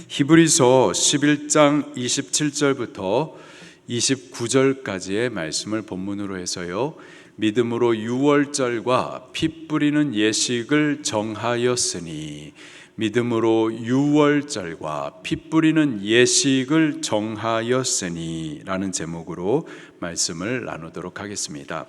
히브리서 11장 27절부터 29절까지의 말씀을 본문으로 해서요, 믿음으로 유월절과 피 뿌리는 예식을 정하였으니, 믿음으로 유월절과 피 뿌리는 예식을 정하였으니 라는 제목으로 말씀을 나누도록 하겠습니다.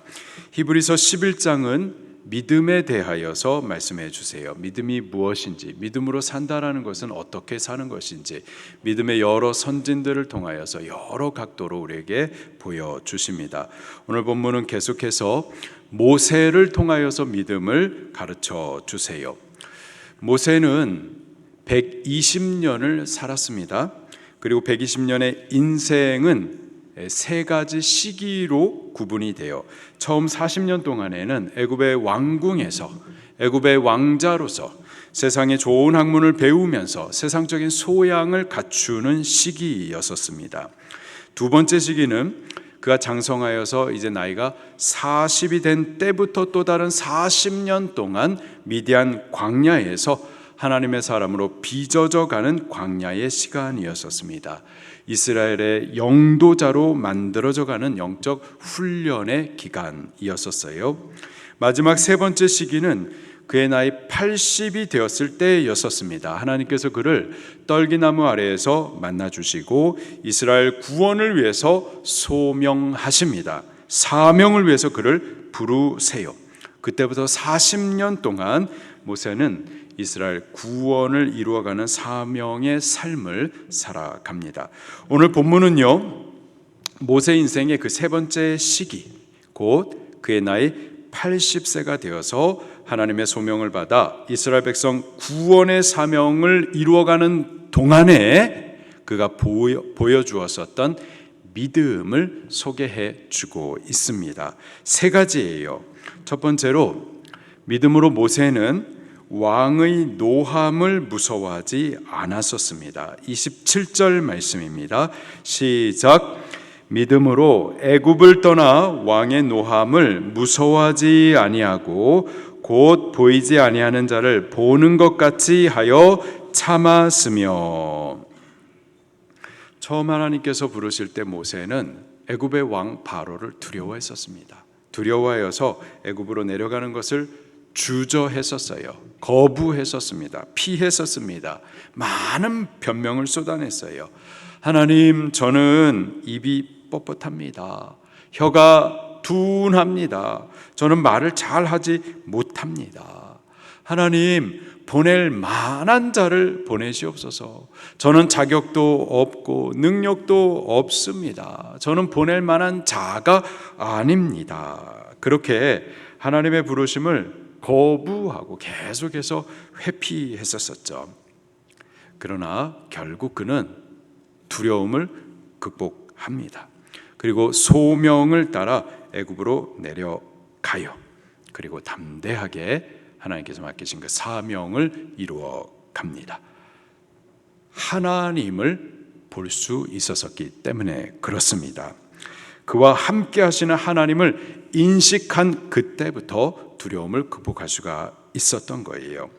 히브리서 11장은 믿음에 대하여서 말씀해 주세요. 믿음이 무엇인지, 믿음으로 산다라는 것은 어떻게 사는 것인지, 믿음의 여러 선진들을 통하여서 여러 각도로 우리에게 보여주십니다. 오늘 본문은 계속해서 모세를 통하여서 믿음을 가르쳐 주세요. 모세는 120년을 살았습니다. 그리고 120년의 인생은 세 가지 시기로 구분이 돼요. 처음 40년 동안에는 애굽의 왕궁에서 애굽의 왕자로서 세상의 좋은 학문을 배우면서 세상적인 소양을 갖추는 시기였었습니다. 두 번째 시기는 그가 장성하여서 이제 나이가 40이 된 때부터 또 다른 40년 동안 미디안 광야에서 하나님의 사람으로 빚어져가는 광야의 시간이었었습니다. 이스라엘의 영도자로 만들어져가는 영적 훈련의 기간이었었어요. 마지막 세 번째 시기는 그의 나이 80이 되었을 때였었습니다. 하나님께서 그를 떨기나무 아래에서 만나주시고 이스라엘 구원을 위해서 소명하십니다. 사명을 위해서 그를 부르세요. 그때부터 40년 동안 모세는 이스라엘 구원을 이루어가는 사명의 삶을 살아갑니다. 오늘 본문은요, 모세 인생의 그 세 번째 시기, 곧 그의 나이 80세가 되어서 하나님의 소명을 받아 이스라엘 백성 구원의 사명을 이루어가는 동안에 그가 보여주었었던 믿음을 소개해 주고 있습니다. 세 가지예요. 첫 번째로, 믿음으로 모세는 왕의 노함을 무서워하지 않았었습니다. 27절 말씀입니다. 시작. 믿음으로 애굽을 떠나 왕의 노함을 무서워하지 아니하고 곧 보이지 아니하는 자를 보는 것 같이 하여 참았으며. 처음 하나님께서 부르실 때 모세는 애굽의 왕 바로를 두려워했었습니다. 두려워하여서 애굽으로 내려가는 것을 주저했었어요. 거부했었습니다. 피했었습니다. 많은 변명을 쏟아냈어요. 하나님, 저는 입이 뻣뻣합니다. 혀가 둔합니다. 저는 말을 잘 하지 못합니다. 하나님, 보낼 만한 자를 보내시옵소서. 저는 자격도 없고 능력도 없습니다. 저는 보낼 만한 자가 아닙니다. 그렇게 하나님의 부르심을 거부하고 계속해서 회피했었죠. 그러나 결국 그는 두려움을 극복합니다. 그리고 소명을 따라 애굽으로 내려가요. 그리고 담대하게 하나님께서 맡기신 그 사명을 이루어 갑니다. 하나님을 볼 수 있었기 때문에 그렇습니다. 그와 함께 하시는 하나님을 인식한 그때부터 두려움을 극복할 수가 있었던 거예요.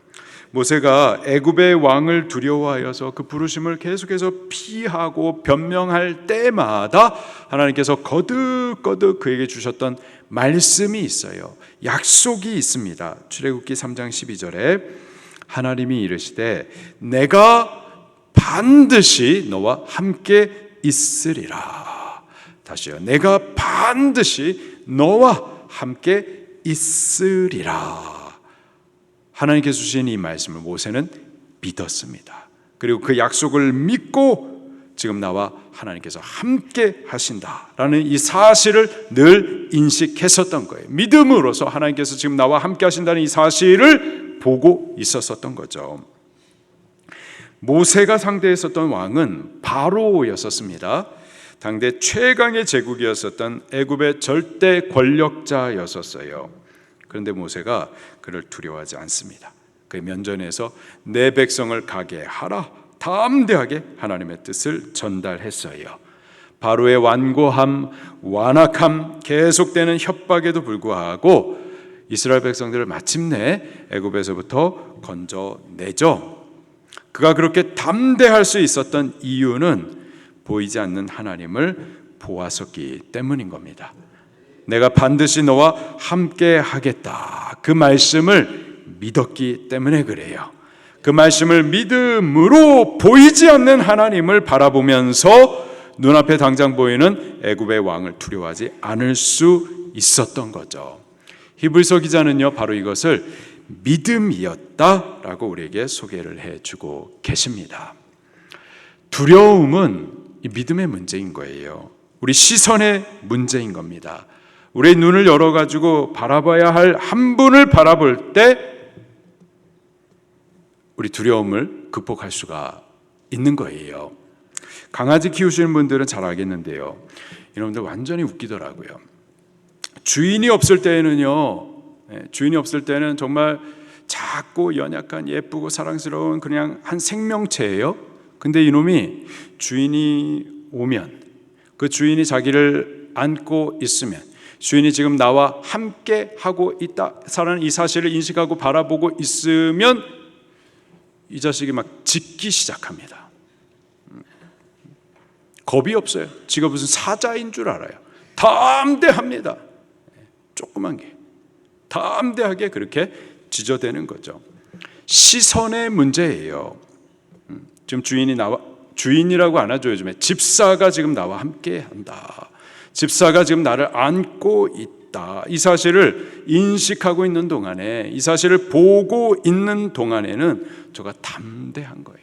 모세가 애굽의 왕을 두려워하여서 그 부르심을 계속해서 피하고 변명할 때마다 하나님께서 거듭거듭 그에게 주셨던 말씀이 있어요. 약속이 있습니다. 출애굽기 3장 12절에 하나님이 이르시되 내가 반드시 너와 함께 있으리라. 다시요. 내가 반드시 너와 함께 있으리라. 하나님께서 주신 이 말씀을 모세는 믿었습니다. 그리고 그 약속을 믿고 지금 나와 하나님께서 함께 하신다라는 이 사실을 늘 인식했었던 거예요. 믿음으로서 하나님께서 지금 나와 함께 하신다는 이 사실을 보고 있었던 거죠. 모세가 상대했었던 왕은 바로였었습니다. 당대 최강의 제국이었었던 애굽의 절대 권력자였었어요. 그런데 모세가 그를 두려워하지 않습니다. 그의 면전에서 내 백성을 가게 하라, 담대하게 하나님의 뜻을 전달했어요. 바로의 완고함, 완악함, 계속되는 협박에도 불구하고 이스라엘 백성들을 마침내 애굽에서부터 건져내죠. 그가 그렇게 담대할 수 있었던 이유는 보이지 않는 하나님을 보았었기 때문인 겁니다. 내가 반드시 너와 함께 하겠다, 그 말씀을 믿었기 때문에 그래요. 그 말씀을 믿음으로 보이지 않는 하나님을 바라보면서 눈앞에 당장 보이는 애굽의 왕을 두려워하지 않을 수 있었던 거죠. 히브리서 기자는요, 바로 이것을 믿음이었다라고 우리에게 소개를 해주고 계십니다. 두려움은 이 믿음의 문제인 거예요. 우리 시선의 문제인 겁니다. 우리의 눈을 열어가지고 바라봐야 할 한 분을 바라볼 때 우리 두려움을 극복할 수가 있는 거예요. 강아지 키우시는 분들은 잘 알겠는데요, 여러분들 완전히 웃기더라고요. 주인이 없을 때는요, 주인이 없을 때는 정말 작고 연약한 예쁘고 사랑스러운 그냥 한 생명체예요. 근데 이놈이 주인이 오면, 그 주인이 자기를 안고 있으면, 주인이 지금 나와 함께 하고 있다라는 이 사실을 인식하고 바라보고 있으면 이 자식이 막 짖기 시작합니다. 겁이 없어요. 지가 무슨 사자인 줄 알아요. 담대합니다. 조그만 게 담대하게 그렇게 짖어대는 거죠. 시선의 문제예요. 지금 주인이라고 안 하죠. 요즘에 집사가 지금 나와 함께 한다, 집사가 지금 나를 안고 있다, 이 사실을 인식하고 있는 동안에, 이 사실을 보고 있는 동안에는 저가 담대한 거예요.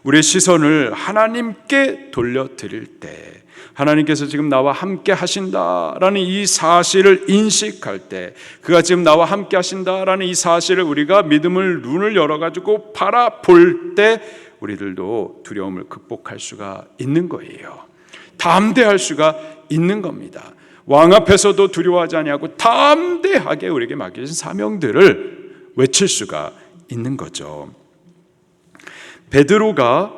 우리의 시선을 하나님께 돌려드릴 때, 하나님께서 지금 나와 함께 하신다라는 이 사실을 인식할 때, 그가 지금 나와 함께 하신다라는 이 사실을 우리가 믿음을 눈을 열어가지고 바라볼 때 우리들도 두려움을 극복할 수가 있는 거예요. 담대할 수가 있는 겁니다. 왕 앞에서도 두려워하지 아니하고 담대하게 우리에게 맡겨진 사명들을 외칠 수가 있는 거죠. 베드로가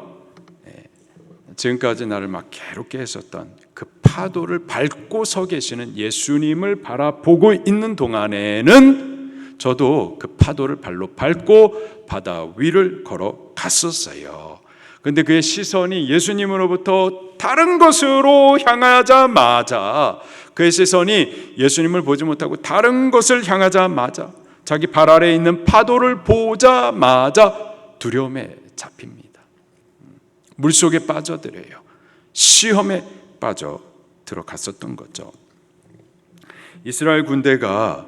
지금까지 나를 막 괴롭게 했었던 그 파도를 밟고 서 계시는 예수님을 바라보고 있는 동안에는 저도 그 파도를 발로 밟고 바다 위를 걸어갔었어요. 그런데 그의 시선이 예수님으로부터 다른 것으로 향하자마자, 그의 시선이 예수님을 보지 못하고 다른 것을 향하자마자, 자기 발 아래에 있는 파도를 보자마자 두려움에 잡힙니다. 물속에 빠져들어요. 시험에 빠져 들어갔었던 거죠. 이스라엘 군대가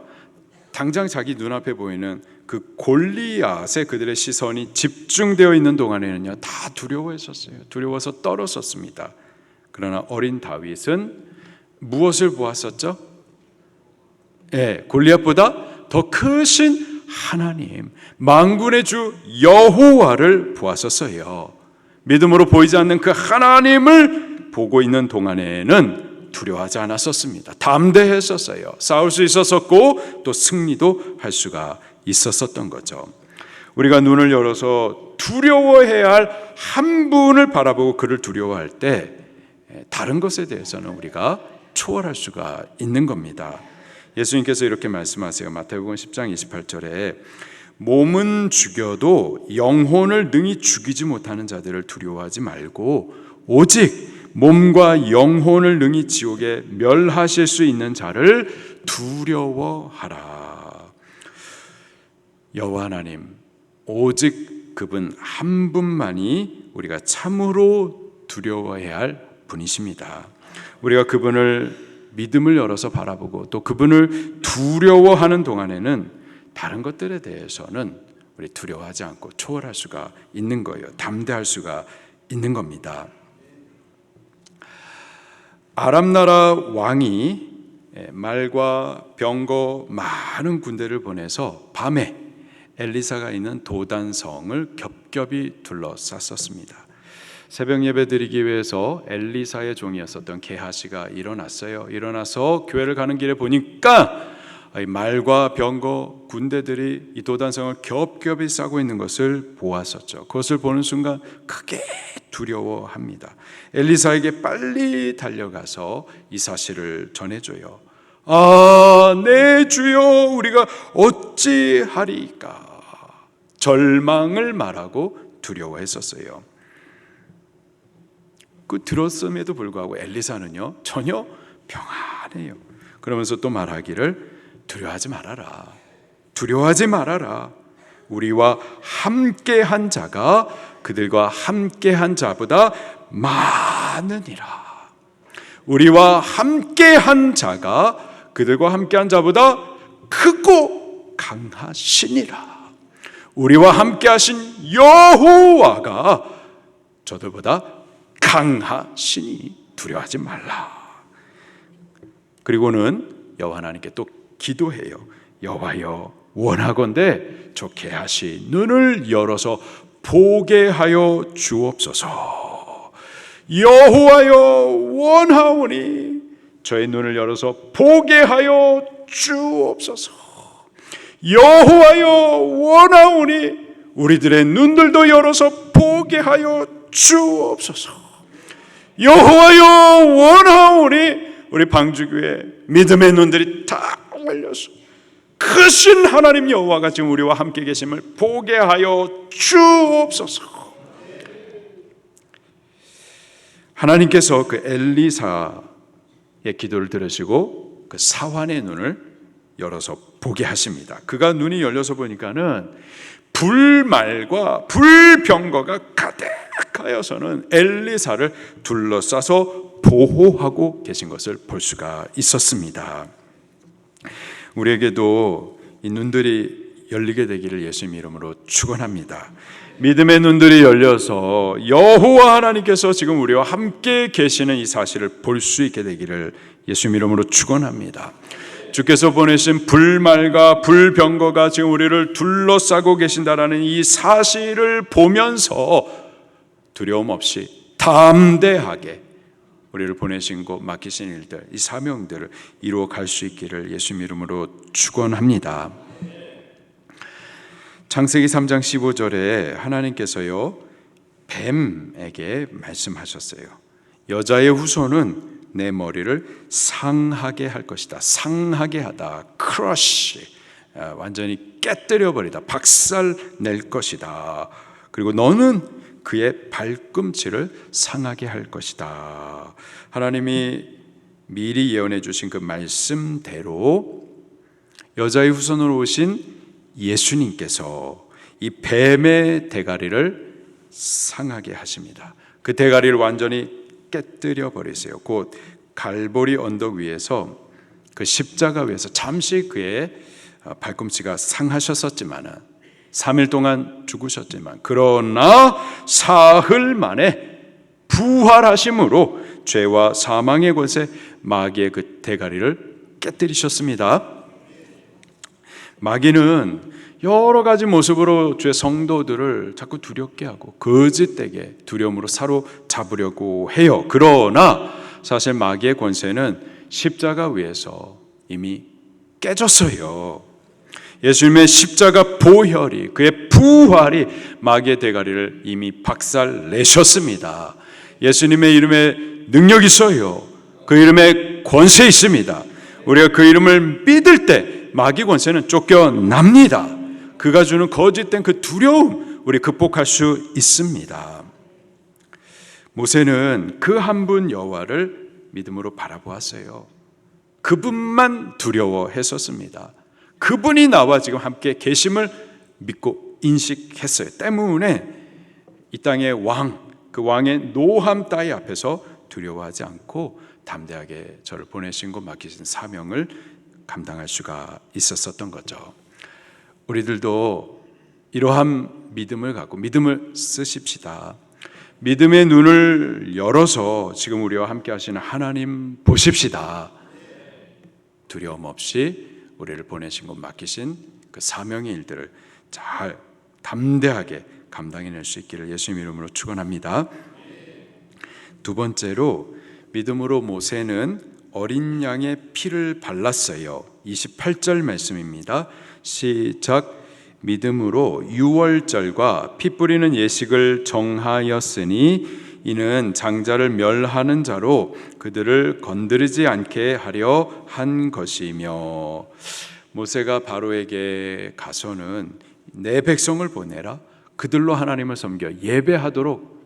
당장 자기 눈앞에 보이는 그 골리앗에 그들의 시선이 집중되어 있는 동안에는요, 다 두려워했었어요. 두려워서 떨었었습니다. 그러나 어린 다윗은 무엇을 보았었죠? 골리앗보다 더 크신 하나님, 만군의 주 여호와를 보았었어요. 믿음으로 보이지 않는 그 하나님을 보고 있는 동안에는 두려워하지 않았었습니다. 담대했었어요. 싸울 수 있었었고 또 승리도 할 수가 있었었던 거죠. 우리가 눈을 열어서 두려워해야 할 한 분을 바라보고 그를 두려워할 때 다른 것에 대해서는 우리가 초월할 수가 있는 겁니다. 예수님께서 이렇게 말씀하세요. 마태복음 10장 28절에 몸은 죽여도 영혼을 능히 죽이지 못하는 자들을 두려워하지 말고 오직 몸과 영혼을 능히 지옥에 멸하실 수 있는 자를 두려워하라. 여호와 하나님, 오직 그분 한 분만이 우리가 참으로 두려워해야 할 분이십니다. 우리가 그분을 믿음을 열어서 바라보고 또 그분을 두려워하는 동안에는 다른 것들에 대해서는 우리 두려워하지 않고 초월할 수가 있는 거예요. 담대할 수가 있는 겁니다. 아람 나라 왕이 말과 병거 많은 군대를 보내서 밤에 엘리사가 있는 도단성을 겹겹이 둘러쌌었습니다. 새벽 예배 드리기 위해서 엘리사의 종이었었던 게하시가 일어났어요. 일어나서 교회를 가는 길에 보니까 말과 병거 군대들이 이 도단성을 겹겹이 싸고 있는 것을 보았었죠. 그것을 보는 순간 크게 두려워합니다. 엘리사에게 빨리 달려가서 이 사실을 전해줘요. 내 주여, 우리가 어찌하리까? 절망을 말하고 두려워했었어요. 그 들었음에도 불구하고 엘리사는요 전혀 평안해요. 그러면서 또 말하기를 두려워하지 말아라. 두려워하지 말아라. 우리와 함께한 자가 그들과 함께한 자보다 많으니라. 우리와 함께한 자가 그들과 함께한 자보다 크고 강하시니라. 우리와 함께하신 여호와가 저들보다 강하시니 두려워하지 말라. 그리고는 여호와 하나님께 또 기도해요. 여호와여, 원하건대 좋게 하시 눈을 열어서 보게 하여 주옵소서. 여호와여, 원하오니 저의 눈을 열어서 보게 하여 주옵소서. 여호와여, 원하오니 우리들의 눈들도 열어서 보게 하여 주옵소서. 여호와여, 원하오니 우리 방주교회 믿음의 눈들이 다 열려서 크신 하나님 여호와가 지금 우리와 함께 계심을 보게 하여 주옵소서. 하나님께서 그 엘리사의 기도를 들으시고 그 사환의 눈을 열어서 보게 하십니다. 그가 눈이 열려서 보니까는 불말과 불병거가 가득하여서는 엘리사를 둘러싸서 보호하고 계신 것을 볼 수가 있었습니다. 우리에게도 이 눈들이 열리게 되기를 예수님 이름으로 축원합니다. 믿음의 눈들이 열려서 여호와 하나님께서 지금 우리와 함께 계시는 이 사실을 볼 수 있게 되기를 예수님 이름으로 축원합니다. 주께서 보내신 불말과 불병거가 지금 우리를 둘러싸고 계신다라는 이 사실을 보면서 두려움 없이 담대하게 우리를 보내신 곳 맡기신 일들, 이 사명들을 이루어 갈 수 있기를 예수님 이름으로 축원합니다. 창세기 3장 15절에 하나님께서요 뱀에게 말씀하셨어요. 여자의 후손은 내 머리를 상하게 할 것이다. 상하게 하다, 크러쉬, 완전히 깨뜨려 버리다, 박살 낼 것이다. 그리고 너는 그의 발꿈치를 상하게 할 것이다. 하나님이 미리 예언해 주신 그 말씀대로 여자의 후손으로 오신 예수님께서 이 뱀의 대가리를 상하게 하십니다. 그 대가리를 완전히 깨뜨려 버리세요. 곧 갈보리 언덕 위에서 그 십자가 위에서 잠시 그의 발꿈치가 상하셨었지만 3일 동안 죽으셨지만 그러나 사흘 만에 부활하심으로 죄와 사망의 권세 마귀의 그 대가리를 깨뜨리셨습니다. 마귀는 여러 가지 모습으로 주의 성도들을 자꾸 두렵게 하고 거짓되게 두려움으로 사로잡으려고 해요. 그러나 사실 마귀의 권세는 십자가 위에서 이미 깨졌어요. 예수님의 십자가 보혈이, 그의 부활이 마귀의 대가리를 이미 박살 내셨습니다. 예수님의 이름에 능력이 있어요. 그 이름에 권세 있습니다. 우리가 그 이름을 믿을 때 마귀 권세는 쫓겨납니다. 그가 주는 거짓된 그 두려움 우리 극복할 수 있습니다. 모세는 그 한 분 여호와를 믿음으로 바라보았어요. 그분만 두려워했었습니다. 그분이 나와 지금 함께 계심을 믿고 인식했어요. 때문에 이 땅의 왕, 그 왕의 노함 따위 앞에서 두려워하지 않고 담대하게 저를 보내신 곳 맡기신 사명을 감당할 수가 있었던 거죠. 우리들도 이러한 믿음을 갖고 믿음을 쓰십시다. 믿음의 눈을 열어서 지금 우리와 함께 하시는 하나님 보십시다. 두려움 없이 우리를 보내신 곳 맡기신 그 사명의 일들을 잘 담대하게 감당해낼 수 있기를 예수님 이름으로 축원합니다. 두 번째로 믿음으로 모세는 어린 양의 피를 발랐어요. 28절 말씀입니다. 시작. 믿음으로 유월절과 피 뿌리는 예식을 정하였으니 이는 장자를 멸하는 자로 그들을 건드리지 않게 하려 한 것이며, 모세가 바로에게 가서는 내 백성을 보내라, 그들로 하나님을 섬겨 예배하도록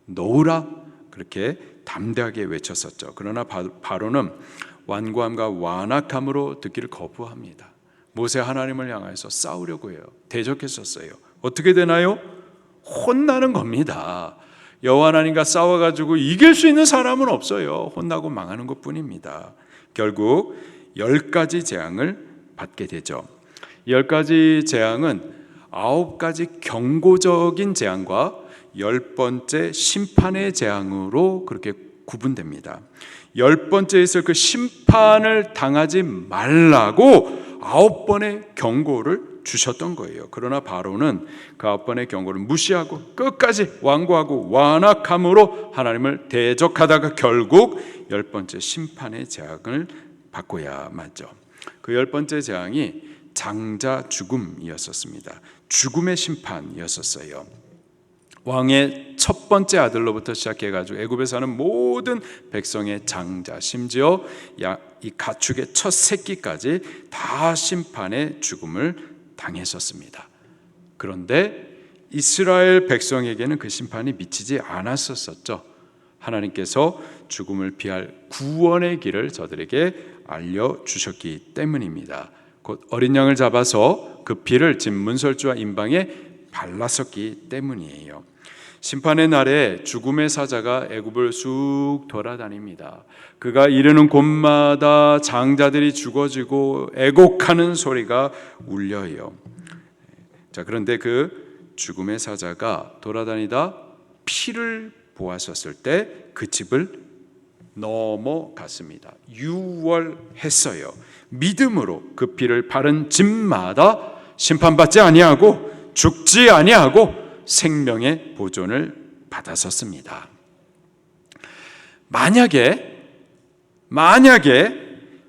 놓으라, 그렇게 담대하게 외쳤었죠. 그러나 바로는 완고함과 완악함으로 듣기를 거부합니다. 모세 하나님을 향해서 싸우려고 해요. 대적했었어요. 어떻게 되나요? 혼나는 겁니다. 여호와 하나님과 싸워가지고 이길 수 있는 사람은 없어요. 혼나고 망하는 것뿐입니다. 결국 10가지 재앙을 받게 되죠. 10가지 재앙은 9가지 경고적인 재앙과 10번째 심판의 재앙으로 그렇게 구분됩니다. 10번째 있을 그 심판을 당하지 말라고 9번의 경고를 주셨던 거예요. 그러나 바로는 그 9번의 경고를 무시하고 끝까지 완고하고 완악함으로 하나님을 대적하다가 결국 10번째 심판의 재앙을 받고야 마죠. 그 10번째 재앙이 장자 죽음이었습니다. 죽음의 심판이었어요. 왕의 첫 번째 아들로부터 시작해가지고 애굽에 사는 모든 백성의 장자, 심지어 이 가축의 첫 새끼까지 다 심판의 죽음을 당했었습니다. 그런데 이스라엘 백성에게는 그 심판이 미치지 않았었죠. 하나님께서 죽음을 피할 구원의 길을 저들에게 알려주셨기 때문입니다. 곧 어린 양을 잡아서 그 피를 진 문설주와 임방에 발랐었기 때문이에요. 심판의 날에 죽음의 사자가 애굽을 쑥 돌아다닙니다. 그가 이르는 곳마다 장자들이 죽어지고 애곡하는 소리가 울려요. 자, 그런데 그 죽음의 사자가 돌아다니다 피를 보았었을 때 그 집을 넘어갔습니다. 유월했어요. 믿음으로 그 피를 바른 집마다 심판받지 아니하고 죽지 아니하고 생명의 보존을 받았었습니다. 만약에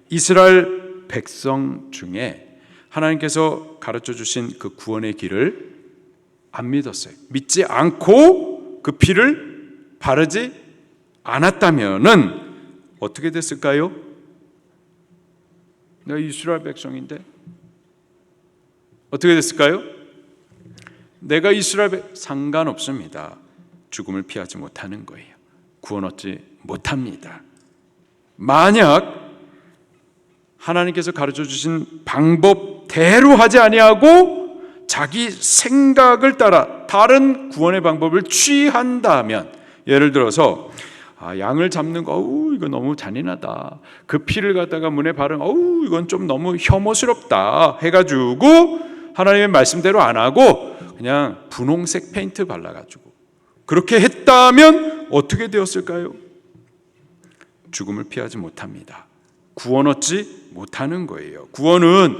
이스라엘 백성 중에 하나님께서 가르쳐 주신 그 구원의 길을 안 믿었어요. 믿지 않고 그 피를 바르지 않았다면은 어떻게 됐을까요? 내가 이스라엘 백성인데 어떻게 됐을까요? 내가 이스라엘 상관없습니다. 죽음을 피하지 못하는 거예요. 구원 얻지 못합니다. 만약 하나님께서 가르쳐 주신 방법대로 하지 아니하고 자기 생각을 따라 다른 구원의 방법을 취한다면, 예를 들어서 양을 잡는 거, 이거 너무 잔인하다. 그 피를 갖다가 문에 바른, 이건 좀 너무 혐오스럽다 해가지고 하나님의 말씀대로 안 하고 그냥 분홍색 페인트 발라가지고 그렇게 했다면 어떻게 되었을까요? 죽음을 피하지 못합니다. 구원 얻지 못하는 거예요. 구원은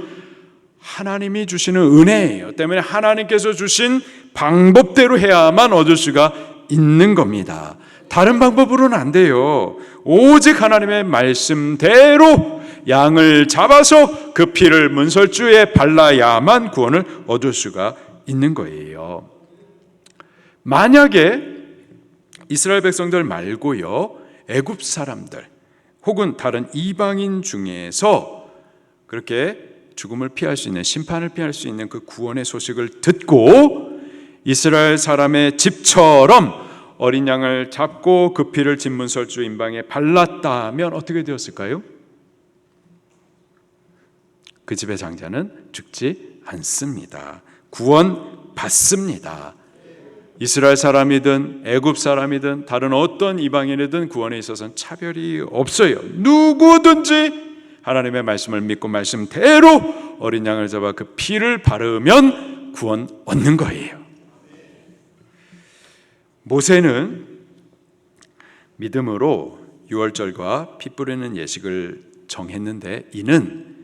하나님이 주시는 은혜예요. 때문에 하나님께서 주신 방법대로 해야만 얻을 수가 있는 겁니다. 다른 방법으로는 안 돼요. 오직 하나님의 말씀대로 양을 잡아서 그 피를 문설주에 발라야만 구원을 얻을 수가 있는 거예요. 만약에 이스라엘 백성들 말고요, 애굽 사람들 혹은 다른 이방인 중에서 그렇게 죽음을 피할 수 있는, 심판을 피할 수 있는 그 구원의 소식을 듣고 이스라엘 사람의 집처럼 어린 양을 잡고 그 피를 진 문설주 임방에 발랐다면 어떻게 되었을까요? 그 집의 장자는 죽지 않습니다. 구원 받습니다. 이스라엘 사람이든 애굽 사람이든 다른 어떤 이방인이든 구원에 있어서는 차별이 없어요. 누구든지 하나님의 말씀을 믿고 말씀대로 어린 양을 잡아 그 피를 바르면 구원 얻는 거예요. 모세는 믿음으로 유월절과 피 뿌리는 예식을 정했는데, 이는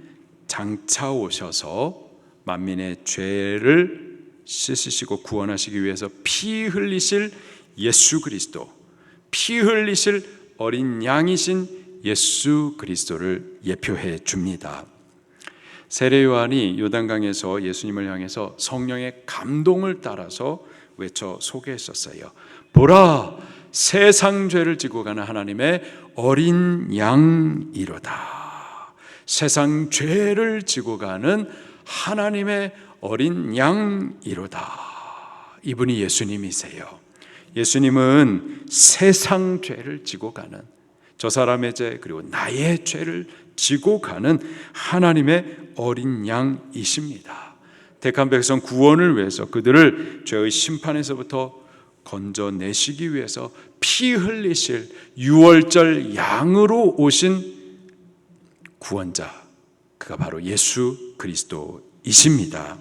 장차 오셔서 만민의 죄를 씻으시고 구원하시기 위해서 피 흘리실 예수 그리스도, 피 흘리실 어린 양이신 예수 그리스도를 예표해 줍니다. 세례 요한이 요단강에서 예수님을 향해서 성령의 감동을 따라서 외쳐 소개했었어요. 보라, 세상 죄를 지고 가는 하나님의 어린 양이로다. 세상 죄를 지고 가는 하나님의 어린 양이로다. 이분이 예수님이세요. 예수님은 세상 죄를 지고 가는, 저 사람의 죄 그리고 나의 죄를 지고 가는 하나님의 어린 양이십니다. 택한 백성 구원을 위해서 그들을 죄의 심판에서부터 건져내시기 위해서 피 흘리실 유월절 양으로 오신 구원자, 그가 바로 예수 그리스도이십니다.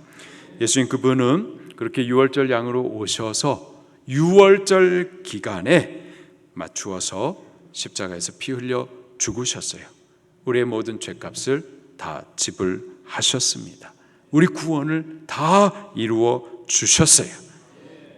예수님 그분은 그렇게 유월절 양으로 오셔서 유월절 기간에 맞추어서 십자가에서 피 흘려 죽으셨어요. 우리의 모든 죄값을 다 지불하셨습니다. 우리 구원을 다 이루어 주셨어요.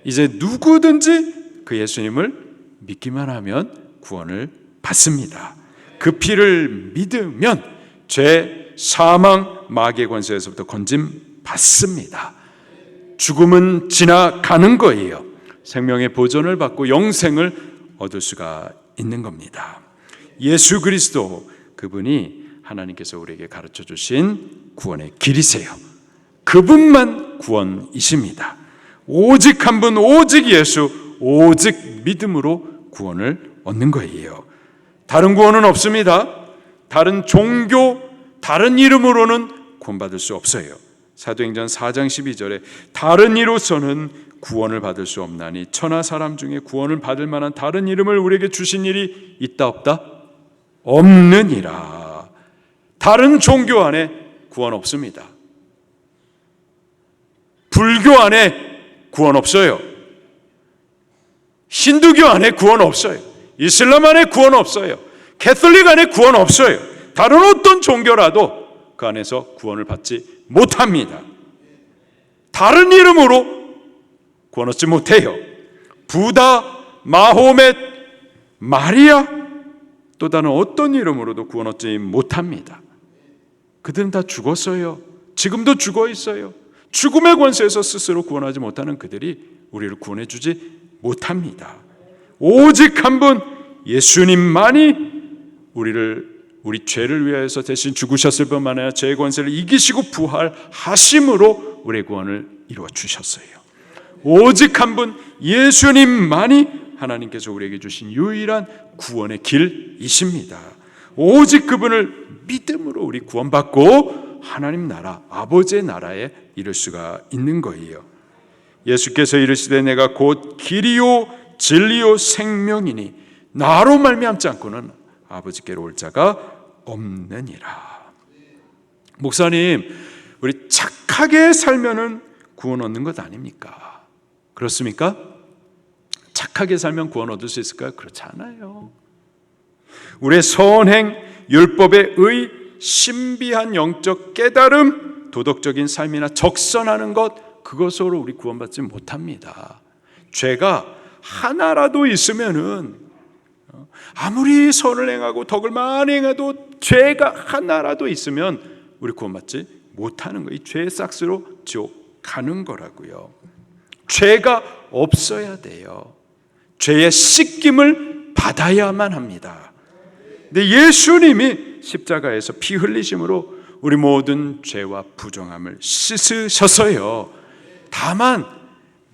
이제 누구든지 그 예수님을 믿기만 하면 구원을 받습니다. 그 피를 믿으면 죄, 사망, 마귀의 권세에서부터 건짐 받습니다. 죽음은 지나가는 거예요. 생명의 보존을 받고 영생을 얻을 수가 있는 겁니다. 예수 그리스도, 그분이 하나님께서 우리에게 가르쳐 주신 구원의 길이세요. 그분만 구원이십니다. 오직 한 분, 오직 예수, 오직 믿음으로 구원을 얻는 거예요. 다른 구원은 없습니다. 다른 종교, 다른 이름으로는 구원받을 수 없어요. 사도행전 4장 12절에 다른 이로서는 구원을 받을 수 없나니 천하 사람 중에 구원을 받을 만한 다른 이름을 우리에게 주신 일이 있다 없다? 없느니라. 다른 종교 안에 구원 없습니다. 불교 안에 구원 없어요. 힌두교 안에 구원 없어요. 이슬람 안에 구원 없어요. 캐톨릭 안에 구원 없어요. 다른 어떤 종교라도 그 안에서 구원을 받지 못합니다. 다른 이름으로 구원 얻지 못해요. 부다, 마호멧, 마리아, 또 다른 어떤 이름으로도 구원 얻지 못합니다. 그들은 다 죽었어요. 지금도 죽어 있어요. 죽음의 권세에서 스스로 구원하지 못하는 그들이 우리를 구원해 주지 못합니다. 오직 한 분 예수님만이 우리 죄를 위하여서 대신 죽으셨을 뿐만 아니라 죄의 권세를 이기시고 부활하심으로 우리의 구원을 이루어 주셨어요. 오직 한 분 예수님만이 하나님께서 우리에게 주신 유일한 구원의 길이십니다. 오직 그분을 믿음으로 우리 구원받고 하나님 나라, 아버지의 나라에 이를 수가 있는 거예요. 예수께서 이르시되 내가 곧 길이요 진리요 생명이니 나로 말미암지 않고는 아버지께로 올 자가 없느니라. 목사님, 우리 착하게 살면은 구원 얻는 것 아닙니까? 그렇습니까? 착하게 살면 구원 얻을 수 있을까요? 그렇지 않아요. 우리의 선행, 율법의 의, 신비한 영적 깨달음, 도덕적인 삶이나 적선하는 것, 그것으로 우리 구원받지 못합니다. 죄가 하나라도 있으면은 아무리 선을 행하고 덕을 많이 행해도 죄가 하나라도 있으면 우리 구원받지 못하는 거예요. 이 죄의 싹스로 지옥 가는 거라고요. 죄가 없어야 돼요. 죄의 씻김을 받아야만 합니다. 근데 예수님이 십자가에서 피 흘리심으로 우리 모든 죄와 부정함을 씻으셔서요. 다만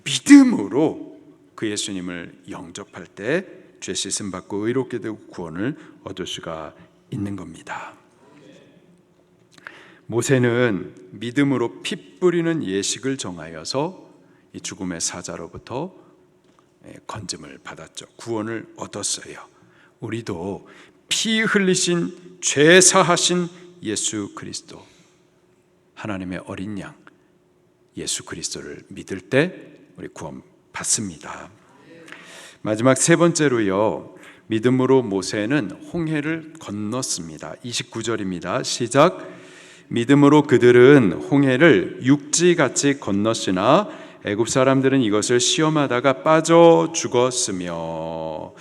믿음으로 그 예수님을 영접할 때 죄 씻음 받고 의롭게 되고 구원을 얻을 수가 있는 겁니다. 모세는 믿음으로 피 뿌리는 예식을 정하여서 이 죽음의 사자로부터 건짐을 받았죠. 구원을 얻었어요. 우리도 피 흘리신 죄 사하신 예수 그리스도, 하나님의 어린 양 예수 그리스도를 믿을 때 우리 구원 받습니다. 마지막 세 번째로요, 믿음으로 모세는 홍해를 건넜습니다. 29절입니다. 시작. 믿음으로 그들은 홍해를 육지같이 건넜으나 애굽 사람들은 이것을 시험하다가 빠져 죽었으며,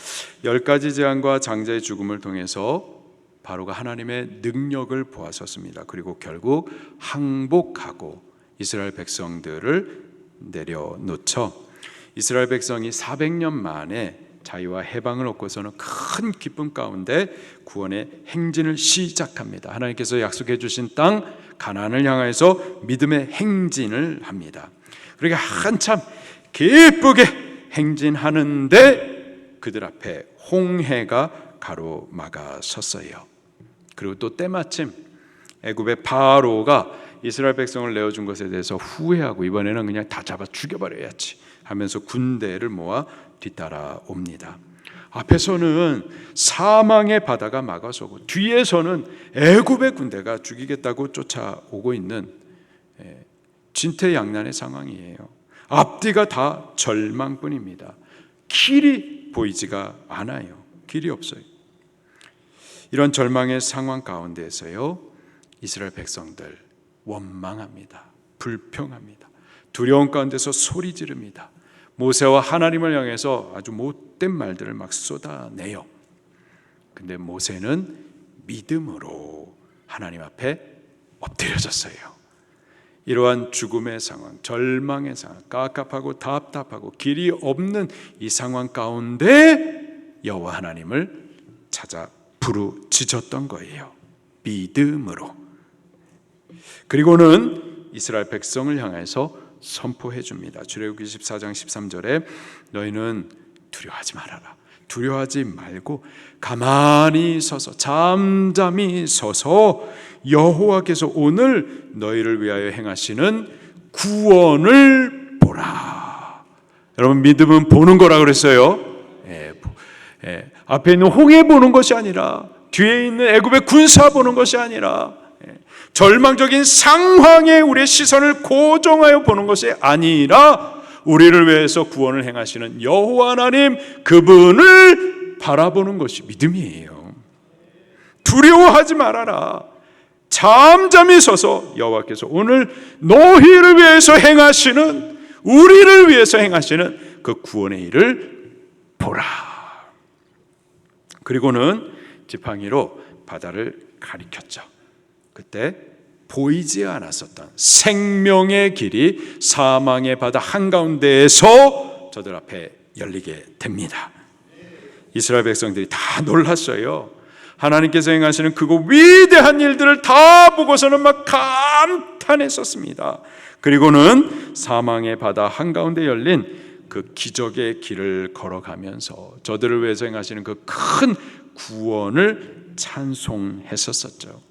10가지 재앙과 장자의 죽음을 통해서 바로가 하나님의 능력을 보았었습니다. 그리고 결국 항복하고 이스라엘 백성들을 내려놓죠. 이스라엘 백성이 400년 만에 자유와 해방을 얻고서는 큰 기쁨 가운데 구원의 행진을 시작합니다. 하나님께서 약속해 주신 땅 가나안을 향해서 믿음의 행진을 합니다. 그러니까 한참 기쁘게 행진하는데 그들 앞에 홍해가 가로막아 섰어요. 그리고 또 때마침 애굽의 바로가 이스라엘 백성을 내어준 것에 대해서 후회하고 이번에는 그냥 다 잡아 죽여버려야지 하면서 군대를 모아 뒤따라옵니다. 앞에서는 사망의 바다가 막아서고 뒤에서는 애굽의 군대가 죽이겠다고 쫓아오고 있는 진퇴양난의 상황이에요. 앞뒤가 다 절망뿐입니다. 길이 보이지가 않아요. 길이 없어요. 이런 절망의 상황 가운데에서요, 이스라엘 백성들 원망합니다. 불평합니다. 두려움 가운데서 소리 지릅니다. 모세와 하나님을 향해서 아주 못된 말들을 막 쏟아내요. 근데 모세는 믿음으로 하나님 앞에 엎드려졌어요. 이러한 죽음의 상황, 절망의 상황, 깝깝하고 답답하고 길이 없는 이 상황 가운데 여호와 하나님을 찾아 부르짖었던 거예요. 믿음으로. 그리고는 이스라엘 백성을 향해서 선포해 줍니다. 출애굽기 24장 13절에 너희는 두려워하지 말아라. 두려워하지 말고 가만히 서서 잠잠히 서서 여호와께서 오늘 너희를 위하여 행하시는 구원을 보라. 여러분, 믿음은 보는 거라 그랬어요. 앞에 있는 홍해 보는 것이 아니라, 뒤에 있는 애굽의 군사 보는 것이 아니라, 절망적인 상황에 우리의 시선을 고정하여 보는 것이 아니라 우리를 위해서 구원을 행하시는 여호와 하나님, 그분을 바라보는 것이 믿음이에요. 두려워하지 말아라. 잠잠히 서서 여호와께서 오늘 너희를 위해서 행하시는, 우리를 위해서 행하시는 그 구원의 일을 보라. 그리고는 지팡이로 바다를 가리켰죠. 그때 보이지 않았었던 생명의 길이 사망의 바다 한가운데에서 저들 앞에 열리게 됩니다. 이스라엘 백성들이 다 놀랐어요. 하나님께서 행하시는 그거 위대한 일들을 다 보고서는 막 감탄했었습니다. 그리고는 사망의 바다 한가운데 열린 그 기적의 길을 걸어가면서 저들을 위해서 행하시는 그 큰 구원을 찬송했었죠.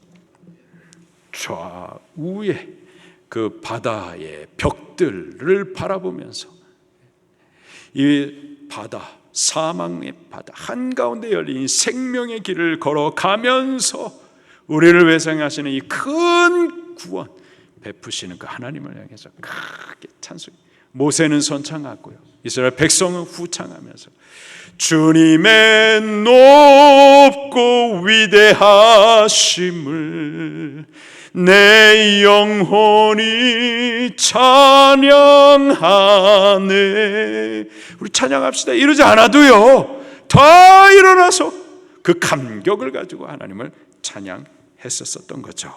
좌우에 그 바다의 벽들을 바라보면서 이 바다, 사망의 바다 한가운데 열린 생명의 길을 걸어가면서 우리를 위해서 행하시는 이 큰 구원 베푸시는 그 하나님을 향해서 크게 찬송. 모세는 선창하고요, 이스라엘 백성은 후창하면서 주님의 높고 위대하심을 내 영혼이 찬양하네. 우리 찬양합시다. 이러지 않아도요, 다 일어나서 그 감격을 가지고 하나님을 찬양했었던 거죠.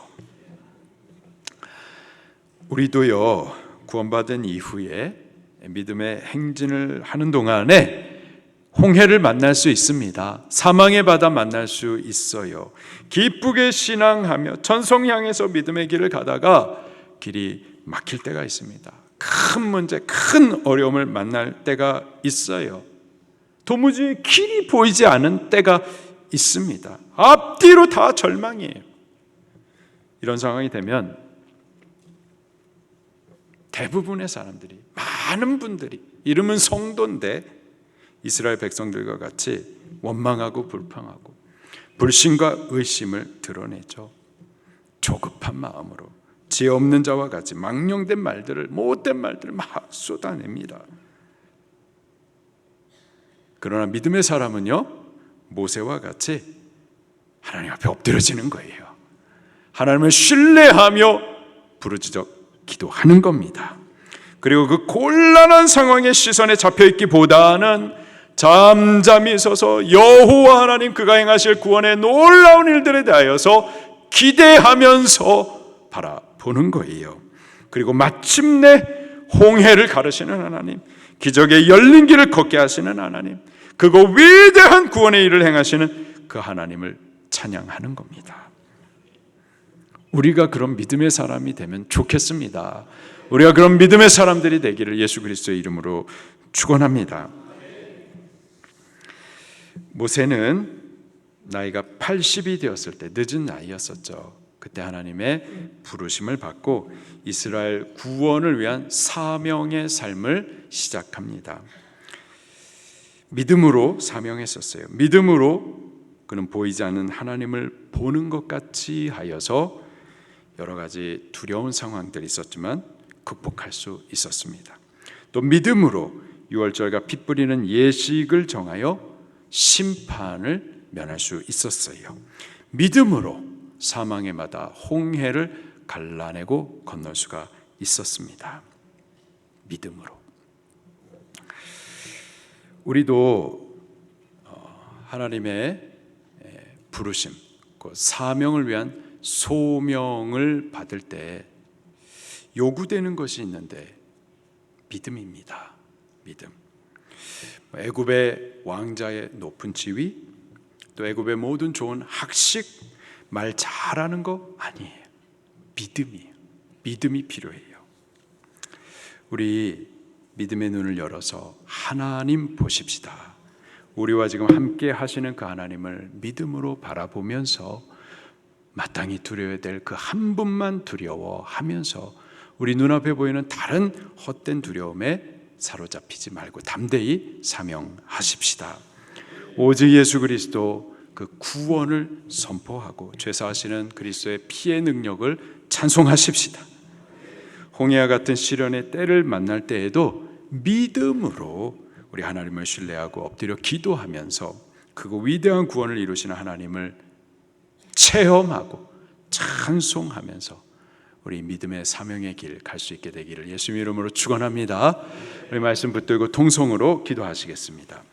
우리도요, 구원받은 이후에 믿음의 행진을 하는 동안에 홍해를 만날 수 있습니다. 사망의 바다 만날 수 있어요. 기쁘게 신앙하며 천성 향해서 믿음의 길을 가다가 길이 막힐 때가 있습니다. 큰 문제, 큰 어려움을 만날 때가 있어요. 도무지 길이 보이지 않은 때가 있습니다. 앞뒤로 다 절망이에요. 이런 상황이 되면 대부분의 사람들이, 많은 분들이, 이름은 성도인데 이스라엘 백성들과 같이 원망하고 불평하고 불신과 의심을 드러내죠. 조급한 마음으로 지혜 없는 자와 같이 망령된 말들을, 못된 말들을 막 쏟아냅니다. 그러나 믿음의 사람은요, 모세와 같이 하나님 앞에 엎드려지는 거예요. 하나님을 신뢰하며 부르짖어 기도하는 겁니다. 그리고 그 곤란한 상황에 시선에 잡혀있기보다는 잠잠히 서서 여호와 하나님, 그가 행하실 구원의 놀라운 일들에 대하여서 기대하면서 바라보는 거예요. 그리고 마침내 홍해를 가르시는 하나님, 기적의 열린 길을 걷게 하시는 하나님, 그거 위대한 구원의 일을 행하시는 그 하나님을 찬양하는 겁니다. 우리가 그런 믿음의 사람이 되면 좋겠습니다. 우리가 그런 믿음의 사람들이 되기를 예수 그리스도의 이름으로 축원합니다. 모세는 나이가 80이 되었을 때, 늦은 나이였었죠. 그때 하나님의 부르심을 받고 이스라엘 구원을 위한 사명의 삶을 시작합니다. 믿음으로 사명했었어요. 믿음으로 그는 보이지 않는 하나님을 보는 것 같이 하여서 여러 가지 두려운 상황들이 있었지만 극복할 수 있었습니다. 또 믿음으로 유월절과 피 뿌리는 예식을 정하여 심판을 면할 수 있었어요. 믿음으로 사망의 바다 홍해를 갈라내고 건널 수가 있었습니다. 믿음으로. 우리도 하나님의 부르심, 그 사명을 위한 소명을 받을 때 요구되는 것이 있는데 믿음입니다. 믿음. 애굽의 왕자의 높은 지위, 또 애굽의 모든 좋은 학식, 말 잘하는 거 아니에요. 믿음이에요. 믿음이 필요해요. 우리 믿음의 눈을 열어서 하나님 보십시다. 우리와 지금 함께 하시는 그 하나님을 믿음으로 바라보면서 마땅히 두려워야 될 그 한 분만 두려워하면서 우리 눈앞에 보이는 다른 헛된 두려움에 사로잡히지 말고 담대히 사명하십시다. 오직 예수 그리스도 그 구원을 선포하고 죄사하시는 그리스도의 피의 능력을 찬송하십시다. 홍해와 같은 시련의 때를 만날 때에도 믿음으로 우리 하나님을 신뢰하고 엎드려 기도하면서 그 위대한 구원을 이루시는 하나님을 체험하고 찬송하면서 우리 믿음의 사명의 길 갈 수 있게 되기를 예수님 이름으로 축원합니다. 우리 말씀 붙들고 통성으로 기도하시겠습니다.